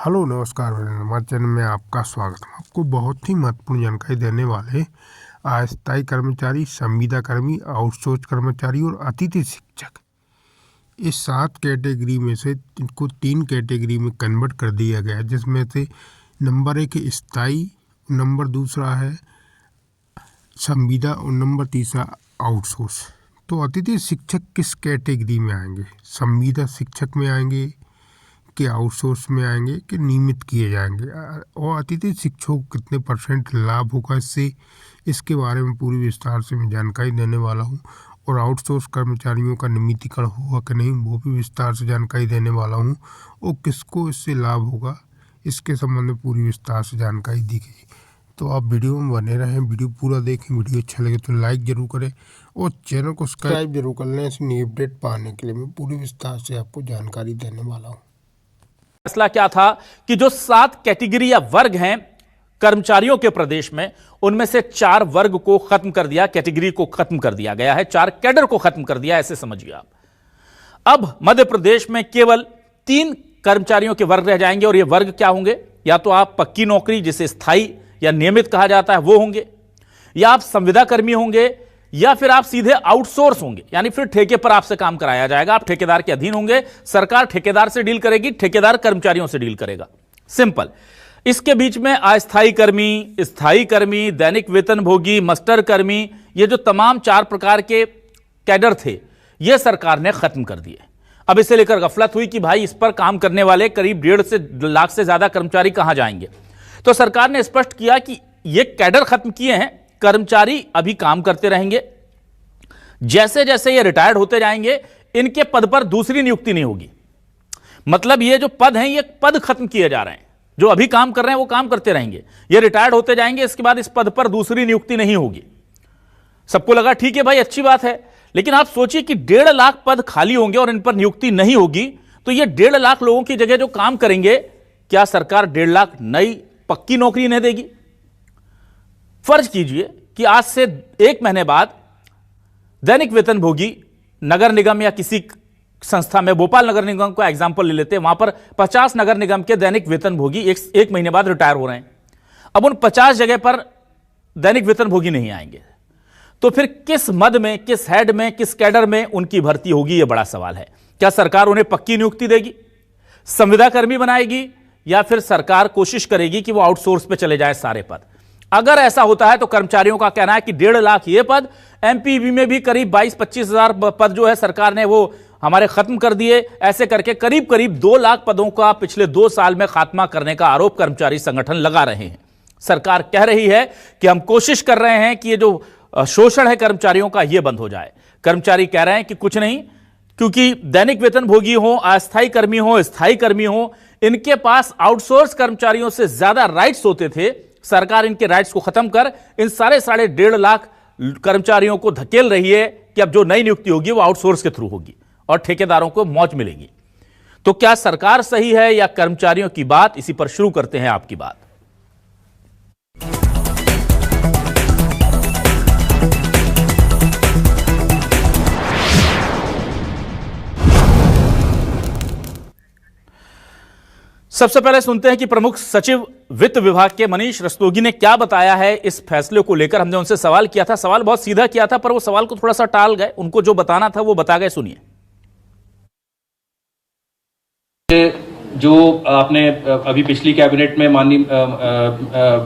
Hello नमस्कार, हमारे channel में आपका स्वागत है। आपको बहुत ही महत्वपूर्ण जानकारी देने वाले अस्थायी कर्मचारी, संविदा कर्मी, आउटसोर्स कर्मचारी और अतिथि शिक्षक, इस 7 कैटेगरी में से इनको 3 कैटेगरी में कन्वर्ट कर दिया गया है, जिसमें से नंबर 1 है स्थायी, नंबर दूसरा है संविदा और नंबर तीसरा आउटसोर्स। तो अतिथि शिक्षक किस कैटेगरी में आएंगे? संविदा शिक्षक में आएंगे कि आउटसोर्स में आएंगे कि नियमित किए जाएंगे, और अतिथि शिक्षकों को कितने % लाभ होगा इससे, इसके बारे में पूरी विस्तार से मैं जानकारी देने वाला हूं। और आउटसोर्स कर्मचारियों का नियमितीकरण होगा कि नहीं, वो भी विस्तार से जानकारी देने वाला हूं। और किसको इससे लाभ होगा, इसके संबंध में पूरी विस्तार से जानकारी दी गई। तो आप वीडियो में बने रहें, वीडियो पूरा देखें। वीडियो अच्छा लगे तो लाइक जरूर करें और चैनल को सब्सक्राइब जरूर कर लें। इस न्यू अपडेट पाने के लिए मैं पूरी विस्तार से आपको जानकारी देने वाला हूँ। फैसला क्या था कि जो 7 कैटेगरी या वर्ग हैं कर्मचारियों के प्रदेश में, उनमें से 4 वर्ग को खत्म कर दिया, कैटेगरी को खत्म कर दिया गया है, 4 कैडर को खत्म कर दिया, ऐसे समझिए आप। अब मध्य प्रदेश में केवल 3 कर्मचारियों के वर्ग रह जाएंगे, और ये वर्ग क्या होंगे? या तो आप पक्की नौकरी जिसे स्थायी या नियमित कहा जाता है वो होंगे, या आप संविदा कर्मी होंगे, या फिर आप सीधे आउटसोर्स होंगे, यानी फिर ठेके पर आपसे काम कराया जाएगा, आप ठेकेदार के अधीन होंगे, सरकार ठेकेदार से डील करेगी, ठेकेदार कर्मचारियों से डील करेगा। सिंपल। इसके बीच में अस्थायी कर्मी, स्थायी कर्मी, दैनिक वेतनभोगी, मस्टर कर्मी, ये जो तमाम 4 प्रकार के कैडर थे, ये सरकार ने खत्म कर दिए। अब इसे लेकर गफलत हुई कि भाई इस पर काम करने वाले करीब 1.5 लाख से ज्यादा कर्मचारी कहां जाएंगे? तो सरकार ने स्पष्ट किया कि ये कैडर खत्म किए हैं, कर्मचारी अभी काम करते रहेंगे। जैसे जैसे ये रिटायर्ड होते जाएंगे, इनके पद पर दूसरी नियुक्ति नहीं होगी। मतलब ये जो पद हैं, ये पद खत्म किए जा रहे हैं। जो अभी काम कर रहे हैं वो काम करते रहेंगे, ये रिटायर्ड होते जाएंगे, इसके बाद इस पद पर दूसरी नियुक्ति नहीं होगी। सबको लगा ठीक है भाई, अच्छी बात है। लेकिन आप सोचिए कि 1.5 लाख पद खाली होंगे और इन पर नियुक्ति नहीं होगी, तो ये 1.5 लाख लोगों की जगह जो काम करेंगे, क्या सरकार 1.5 लाख नई पक्की नौकरी इन्हें देगी? फर्ज कीजिए कि आज से 1 महीने बाद दैनिक वेतनभोगी नगर निगम या किसी संस्था में, भोपाल नगर निगम का एग्जांपल ले लेते हैं, वहां पर 50 नगर निगम के दैनिक वेतनभोगी एक महीने बाद रिटायर हो रहे हैं। अब उन 50 जगह पर दैनिक वेतनभोगी नहीं आएंगे, तो फिर किस मद में, किस हेड में, किस कैडर में उनकी भर्ती होगी? यह बड़ा सवाल है। क्या सरकार उन्हें पक्की नियुक्ति देगी, संविदा कर्मी बनाएगी, या फिर सरकार कोशिश करेगी कि वो आउटसोर्स पे चले जाए सारे पद? अगर ऐसा होता है तो कर्मचारियों का कहना है कि 1.5 लाख ये पद, एमपीवी में भी करीब 22-25 हजार पद जो है सरकार ने वो हमारे खत्म कर दिए। ऐसे करके करीब करीब 2 लाख पदों का पिछले 2 साल में खात्मा करने का आरोप कर्मचारी संगठन लगा रहे हैं। सरकार कह रही है कि हम कोशिश कर रहे हैं कि ये जो शोषण है कर्मचारियों का, ये बंद हो जाए। कर्मचारी कह रहे हैं कि कुछ नहीं, क्योंकि दैनिक वेतनभोगी हो, अस्थायी कर्मी हो, स्थायी कर्मी हो, इनके पास आउटसोर्स कर्मचारियों से ज्यादा राइट्स होते थे। सरकार इनके राइट्स को खत्म कर इन सारे 1.5 लाख कर्मचारियों को धकेल रही है कि अब जो नई नियुक्ति होगी वो आउटसोर्स के थ्रू होगी और ठेकेदारों को मौज मिलेगी। तो क्या सरकार सही है या कर्मचारियों की बात? इसी पर शुरू करते हैं आपकी बात। सबसे पहले सुनते हैं कि प्रमुख सचिव वित्त विभाग के मनीष रस्तोगी ने क्या बताया है इस फैसले को लेकर। हमने उनसे सवाल किया था, सवाल बहुत सीधा किया था, पर वो सवाल को थोड़ा सा टाल गए। उनको जो बताना था वो बता गए, सुनिए। जो आपने अभी पिछली कैबिनेट में माननीय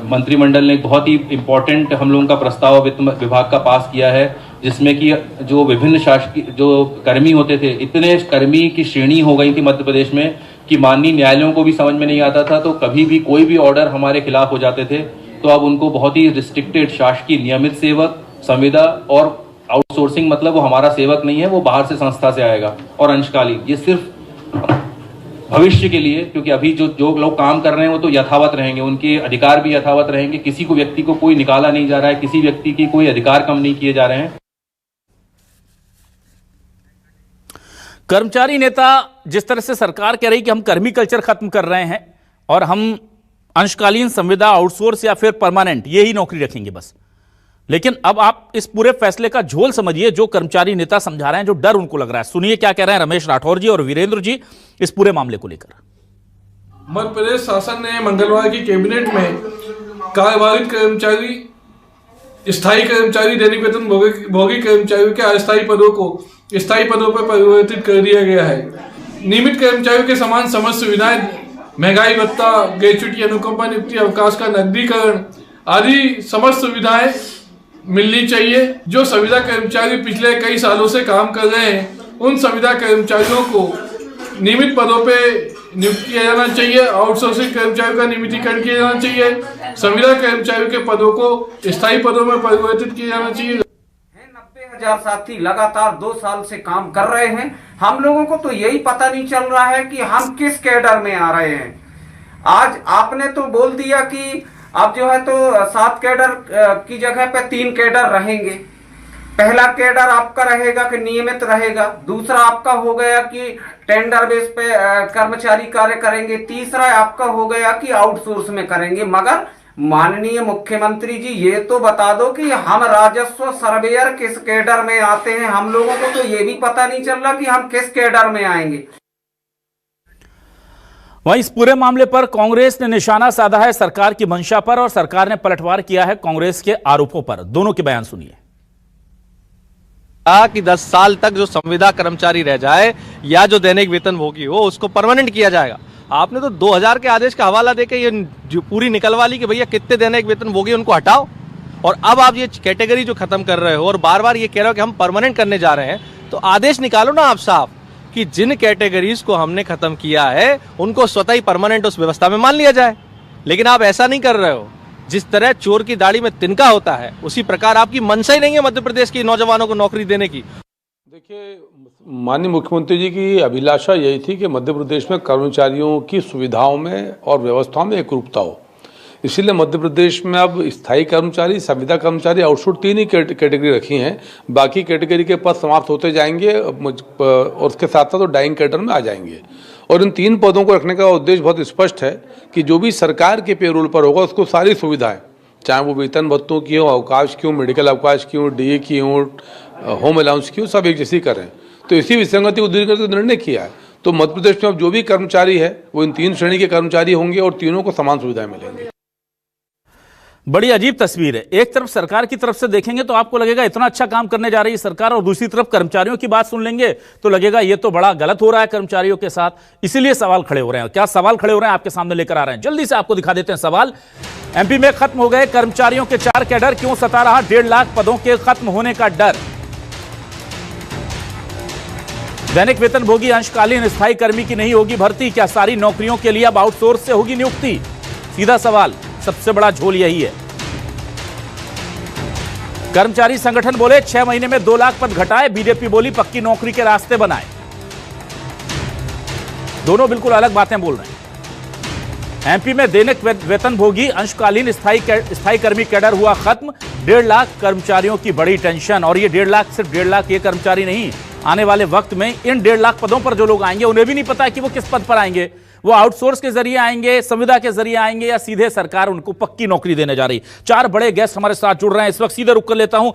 मंत्रिमंडल ने बहुत ही इंपॉर्टेंट हम लोगों का प्रस्ताव वित्त विभाग का पास किया है, जिसमें कि जो विभिन्न शासकीय जो कर्मी होते थे, इतने कर्मी की श्रेणी हो गई थी मध्य प्रदेश में कि माननीय न्यायालयों को भी समझ में नहीं आता था। तो कभी भी कोई भी ऑर्डर हमारे खिलाफ हो जाते थे, तो अब उनको बहुत ही रिस्ट्रिक्टेड शासकीय नियमित सेवक, संविदा और आउटसोर्सिंग, मतलब वो हमारा सेवक नहीं है, वो बाहर से संस्था से आएगा, और अंशकालीन। ये सिर्फ भविष्य के लिए, क्योंकि अभी जो लोग काम कर रहे हैं वो तो यथावत रहेंगे, उनके अधिकार भी यथावत रहेंगे। किसी को व्यक्ति को कोई निकाला नहीं जा रहा है, किसी व्यक्ति की कोई अधिकार कम नहीं किए जा रहे हैं। कर्मचारी नेता जिस तरह से सरकार कह रही कि हम कर्मी कल्चर खत्म कर रहे हैं और हम अंशकालीन, संविदा, आउटसोर्स या फिर परमानेंट यही नौकरी रखेंगे बस, लेकिन अब आप इस पूरे फैसले का झोल समझिए जो कर्मचारी नेता समझा रहे हैं, जो डर उनको लग रहा है। सुनिए क्या कह रहे हैं रमेश राठौर जी और वीरेंद्र जी इस पूरे मामले को लेकर। मध्य प्रदेश शासन ने मंगलवार की कैबिनेट में कार्यवाहित कर्मचारी, स्थायी कर्मचारी, दैनिक वेतन भोगी कर्मचारियों के अस्थायी पदों को स्थायी पदों पर परिवर्तित कर दिया गया है। नियमित कर्मचारियों के समान समस्त सुविधाएं, महंगाई भत्ता, ग्रेच्युटी, अनुकंपा नियुक्ति, अवकाश का नकदीकरण आदि समस्त सुविधाएं मिलनी चाहिए। जो संविदा कर्मचारी पिछले कई सालों से काम कर रहे हैं, उन संविदा कर्मचारियों को नियमित पदों पे नियुक्त किया जाना चाहिए। आउटसोर्सिंग कर्मचारियों का नियमितीकरण किया जाना चाहिए। संविदा कर्मचारियों के पदों को स्थायी पदों में परिवर्तित किया जाना चाहिए। 90,000 साथी लगातार 2 साल से काम कर रहे हैं। हम लोगों को तो यही पता नहीं चल रहा है कि हम किस कैडर में आ रहे हैं। आज आपने तो बोल दिया कि अब जो है तो 7 कैडर की जगह पे 3 कैडर रहेंगे। पहला कैडर आपका रहेगा कि नियमित रहेगा, दूसरा आपका हो गया कि टेंडर बेस पे कर्मचारी कार्य करेंगे, तीसरा आपका हो गया कि आउटसोर्स में करेंगे। मगर माननीय मुख्यमंत्री जी, ये तो बता दो कि हम राजस्व सर्वेयर किस कैडर में आते हैं। हम लोगों को तो ये भी पता नहीं चल रहा कि हम किस कैडर में आएंगे। वहीं इस पूरे मामले पर कांग्रेस ने निशाना साधा है सरकार की मंशा पर, और सरकार ने पलटवार किया है कांग्रेस के आरोपों पर। दोनों के बयान सुनिए। कि 10 साल तक जो संविदा कर्मचारी रह जाए या जो दैनिक वेतन भोगी हो उसको परमानेंट किया जाएगा। आपने तो 2000 के आदेश का हवाला देके ये जो पूरी निकलवा ली कि भैया कितने दैनिक वेतन भोगी उनको हटाओ, और अब आप ये कैटेगरी जो खत्म कर रहे हो और बार बार ये कह रहे हो कि हम परमानेंट करने जा रहे हैं, तो आदेश निकालो ना आप साफ कि जिन कैटेगरीज को हमने खत्म किया है उनको स्वतः ही परमानेंट उस व्यवस्था में मान लिया जाए। लेकिन आप ऐसा नहीं कर रहे हो। जिस तरह चोर की दाढ़ी में तिनका होता है, उसी प्रकार आपकी मंशा ही नहीं है मध्य प्रदेश के नौजवानों को नौकरी देने की। देखिए, माननीय मुख्यमंत्री जी की अभिलाषा यही थी कि मध्य प्रदेश में कर्मचारियों की सुविधाओं में और व्यवस्थाओं में एकरूपता हो। इसीलिए मध्य प्रदेश में अब स्थायी कर्मचारी, संविदा कर्मचारी, आउटसोर्स 3 ही कैटेगरी रखी हैं। बाकी कैटेगरी के पद समाप्त होते जाएंगे और उसके साथ साथ वो डाइंग कैडर में आ जाएंगे। और इन 3 पदों को रखने का उद्देश्य बहुत स्पष्ट है कि जो भी सरकार के पेरोल पर होगा उसको सारी सुविधाएं, चाहे वो वेतन भत्तों की हो, अवकाश की हो, मेडिकल अवकाश की हो, डीए की हो, होम अलाउंस की हो, सब एक जैसी करें। तो इसी विसंगति को दूर करके निर्णय किया है। तो मध्य प्रदेश में अब जो भी कर्मचारी है वो इन 3 श्रेणी के कर्मचारी होंगे और तीनों को समान सुविधाएं मिलेंगी। बड़ी अजीब तस्वीर है। एक तरफ सरकार की तरफ से देखेंगे तो आपको लगेगा इतना अच्छा काम करने जा रही है सरकार, और दूसरी तरफ कर्मचारियों की बात सुन लेंगे तो लगेगा ये तो बड़ा गलत हो रहा है कर्मचारियों के साथ। इसीलिए सवाल खड़े हो रहे हैं। क्या सवाल खड़े हो रहे हैं आपके सामने लेकर आ रहे हैं, जल्दी से आपको दिखा देते हैं सवाल। एमपी में खत्म हो गए कर्मचारियों के 4 कैडर, क्यों सता रहा 1.5 लाख पदों के खत्म होने का डर। दैनिक वेतन भोगी अंशकालीन स्थायी कर्मी की नहीं होगी भर्ती, क्या सारी नौकरियों के लिए अब आउटसोर्स से होगी नियुक्ति? सीधा सवाल, सबसे बड़ा झोल यही है। कर्मचारी संगठन बोले 6 महीने में 2 लाख पद घटाए, बीजेपी बोली पक्की नौकरी के रास्ते बनाए। दोनों बिल्कुल अलग बातें बोल रहे हैं। एमपी में दैनिक वेतन भोगी अंशकालीन स्थायी कर्मी कैडर हुआ खत्म, 1.5 लाख कर्मचारियों की बड़ी टेंशन। और ये 1.5 लाख सिर्फ 1.5 लाख ये कर्मचारी नहीं, आने वाले वक्त में इन 1.5 लाख पदों पर जो लोग आएंगे उन्हें भी नहीं पता है कि वो किस पद पर आएंगे। वो आउटसोर्स के जरिए आएंगे, संविदा के जरिए आएंगे, या सीधे सरकार उनको पक्की नौकरी देने जा रही। 4 बड़े गेस्ट हमारे साथ जुड़ रहे हैं इस वक्त, सीधे रुक कर लेता हूं।